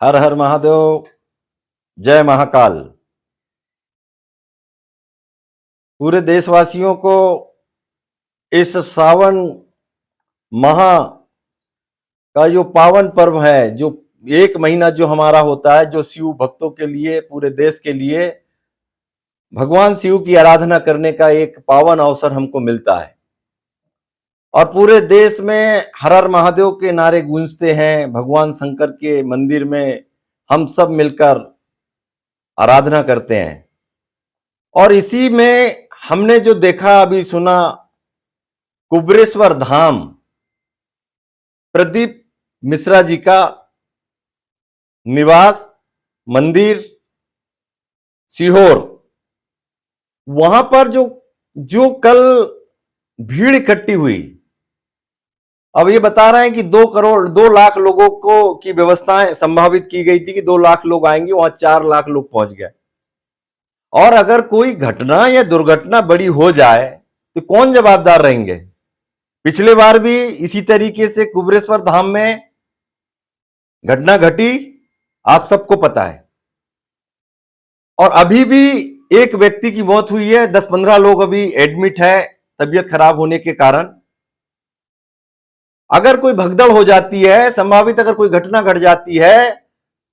हर हर महादेव। जय महाकाल। पूरे देशवासियों को इस सावन माह का जो पावन पर्व है, जो एक महीना जो हमारा होता है, जो शिव भक्तों के लिए, पूरे देश के लिए भगवान शिव की आराधना करने का एक पावन अवसर हमको मिलता है। और पूरे देश में हर हर महादेव के नारे गूंजते हैं। भगवान शंकर के मंदिर में हम सब मिलकर आराधना करते हैं। और इसी में हमने जो देखा, अभी सुना, कुबेरेश्वर धाम, प्रदीप मिश्रा जी का निवास मंदिर सीहोर, वहां पर जो कल भीड़ इकट्ठी हुई। अब ये बता रहे हैं कि 2 लाख लोगों को की व्यवस्थाएं संभावित की गई थी कि 2 लाख लोग आएंगे, वहां 4 लाख लोग पहुंच गए। और अगर कोई घटना या दुर्घटना बड़ी हो जाए तो कौन जवाबदार रहेंगे? पिछले बार भी इसी तरीके से कुबेरेश्वर धाम में घटना घटी, आप सबको पता है। और अभी भी एक व्यक्ति की मौत हुई है, 10-15 लोग अभी एडमिट है तबीयत खराब होने के कारण। अगर कोई भगदड़ हो जाती है, संभावित अगर कोई घटना घट जाती है,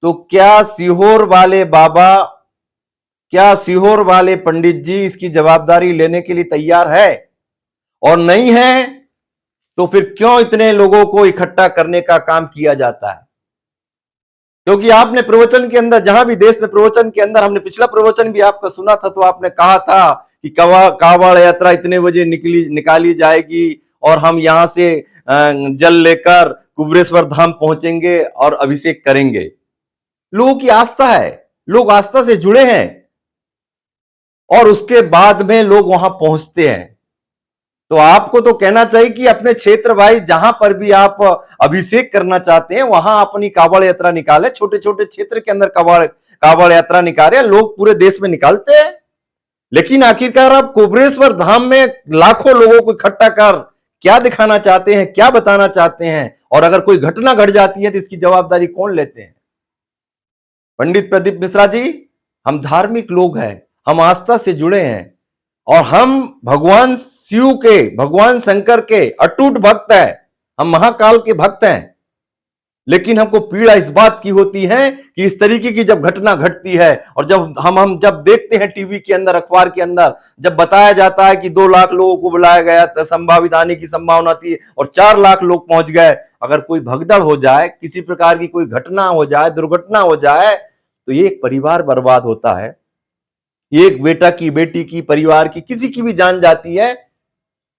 तो क्या सीहोर वाले बाबा, क्या सीहोर वाले पंडित जी इसकी जवाबदारी लेने के लिए तैयार है? और नहीं है तो फिर क्यों इतने लोगों को इकट्ठा करने का काम किया जाता है? क्योंकि आपने प्रवचन के अंदर, जहां भी देश में प्रवचन के अंदर, हमने पिछला प्रवचन भी आपका सुना था, तो आपने कहा था कि कावड़ यात्रा इतने बजे निकाली जाएगी और हम यहां से जल लेकर कुबेरेश्वर धाम पहुंचेंगे और अभिषेक करेंगे। लोगों की आस्था है, लोग आस्था से जुड़े हैं और उसके बाद में लोग वहां पहुंचते हैं। तो आपको तो कहना चाहिए कि अपने क्षेत्र वाइज जहां पर भी आप अभिषेक करना चाहते हैं वहां अपनी कावड़ यात्रा निकाले। छोटे छोटे क्षेत्र के अंदर कावड़ यात्रा निकाले, लोग पूरे देश में निकालते हैं। लेकिन आखिरकार आप कुबेरेश्वर धाम में लाखों लोगों को इकट्ठा कर क्या दिखाना चाहते हैं, क्या बताना चाहते हैं? और अगर कोई घटना घट जाती है तो इसकी जवाबदारी कौन लेते हैं? पंडित प्रदीप मिश्रा जी, हम धार्मिक लोग हैं, हम आस्था से जुड़े हैं और हम भगवान शिव के, भगवान शंकर के अटूट भक्त हैं, हम महाकाल के भक्त हैं। लेकिन हमको पीड़ा इस बात की होती है कि इस तरीके की जब घटना घटती है और जब हम जब देखते हैं टीवी के अंदर, अखबार के अंदर, जब बताया जाता है कि 2 लाख लोगों को बुलाया गया, तो संभावित आने की संभावना थी और 4 लाख लोग पहुंच गए। अगर कोई भगदड़ हो जाए, किसी प्रकार की कोई घटना हो जाए, दुर्घटना हो जाए, तो ये एक परिवार बर्बाद होता है। एक बेटा की, बेटी की, परिवार की, किसी की भी जान जाती है,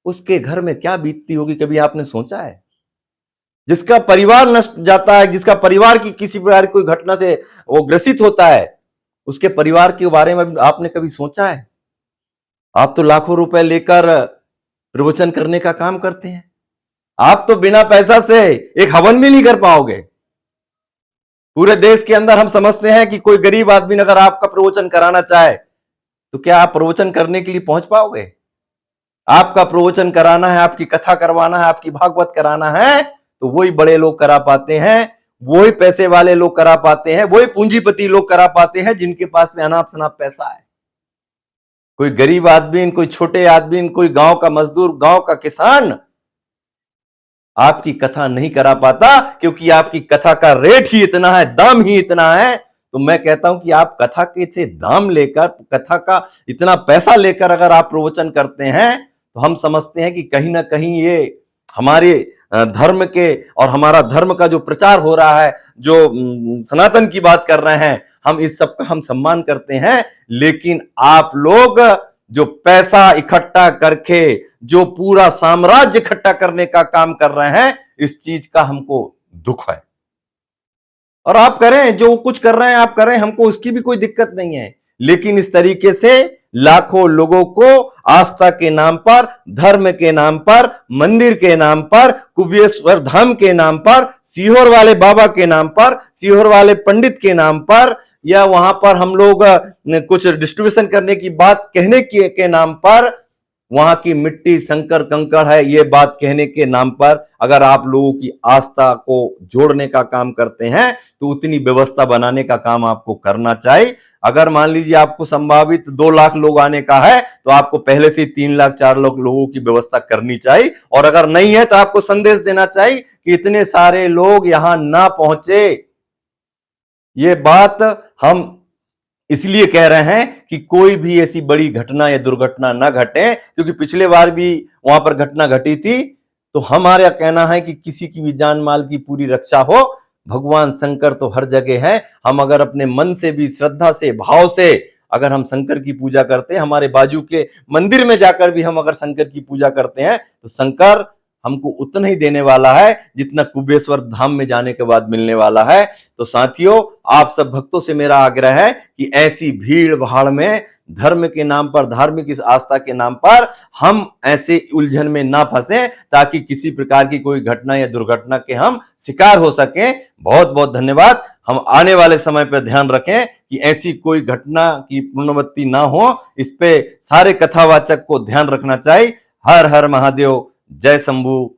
उसके घर में क्या बीतती होगी, कभी आपने सोचा है? जिसका परिवार नष्ट जाता है, जिसका परिवार की किसी प्रकार की कोई घटना से वो ग्रसित होता है, उसके परिवार के बारे में आपने कभी सोचा है? आप तो लाखों रुपए लेकर प्रवचन करने का काम करते हैं, आप तो बिना पैसा से एक हवन भी नहीं कर पाओगे। पूरे देश के अंदर हम समझते हैं कि कोई गरीब आदमी अगर आपका प्रवचन कराना चाहे तो क्या आप प्रवचन करने के लिए पहुंच पाओगे? आपका प्रवचन कराना है, आपकी कथा करवाना है, आपकी भागवत कराना है, तो वही बड़े लोग करा पाते हैं, वही पैसे वाले लोग करा पाते हैं, वही पूंजीपति लोग करा पाते हैं जिनके पास में अनाप शनाप पैसा है। कोई गरीब आदमी, कोई छोटे आदमी, कोई गांव का मजदूर, गांव का किसान आपकी कथा नहीं करा पाता, क्योंकि आपकी कथा का रेट ही इतना है, दाम ही इतना है। तो मैं कहता हूं कि आप कथा के से दाम लेकर, कथा का इतना पैसा लेकर अगर आप प्रवचन करते हैं, तो हम समझते हैं कि कहीं ना कहीं ये हमारे धर्म के और हमारा धर्म का जो प्रचार हो रहा है, जो सनातन की बात कर रहे हैं, हम इस सब का हम सम्मान करते हैं। लेकिन आप लोग जो पैसा इकट्ठा करके जो पूरा साम्राज्य इकट्ठा करने का काम कर रहे हैं, इस चीज का हमको दुख है। और आप करें जो कुछ कर रहे हैं, आप करें, हमको उसकी भी कोई दिक्कत नहीं है। लेकिन इस तरीके से लाखों लोगों को आस्था के नाम पर, धर्म के नाम पर, मंदिर के नाम पर, कुबेरेश्वर धाम के नाम पर, सीहोर वाले बाबा के नाम पर, सीहोर वाले पंडित के नाम पर, या वहां पर हम लोग कुछ डिस्ट्रीब्यूशन करने की बात कहने के नाम पर वहां की मिट्टी संकर कंकड़ है, ये बात कहने के नाम पर अगर आप लोगों की आस्था को जोड़ने का काम करते हैं तो उतनी व्यवस्था बनाने का काम आपको करना चाहिए। अगर मान लीजिए आपको संभावित 2 लाख लोग आने का है तो आपको पहले से 3 लाख 4 लाख लोगों की व्यवस्था करनी चाहिए, और अगर नहीं है तो आपको संदेश देना चाहिए कि इतने सारे लोग यहां ना पहुंचे। ये बात हम इसलिए कह रहे हैं कि कोई भी ऐसी बड़ी घटना या दुर्घटना ना घटे, क्योंकि पिछले बार भी वहां पर घटना घटी थी। तो हमारा कहना है कि किसी की भी जान माल की पूरी रक्षा हो। भगवान शंकर तो हर जगह है। हम अगर अपने मन से भी श्रद्धा से भाव से अगर हम शंकर की पूजा करते हैं, हमारे बाजू के मंदिर में जाकर भी हम अगर शंकर की पूजा करते हैं, तो शंकर हमको उतना ही देने वाला है जितना कुबेश्वर धाम में जाने के बाद मिलने वाला है। तो साथियों, आप सब भक्तों से मेरा आग्रह है कि ऐसी भीड़ भाड़ में धर्म के नाम पर, धार्मिक इस आस्था के नाम पर हम ऐसे उलझन में ना फंसे, ताकि किसी प्रकार की कोई घटना या दुर्घटना के हम शिकार हो सकें। बहुत बहुत धन्यवाद। हम आने वाले समय पर ध्यान रखें कि ऐसी कोई घटना की पुनरावृत्ति ना हो। इस पे सारे कथावाचक को ध्यान रखना चाहिए। हर हर महादेव, जय शंभू,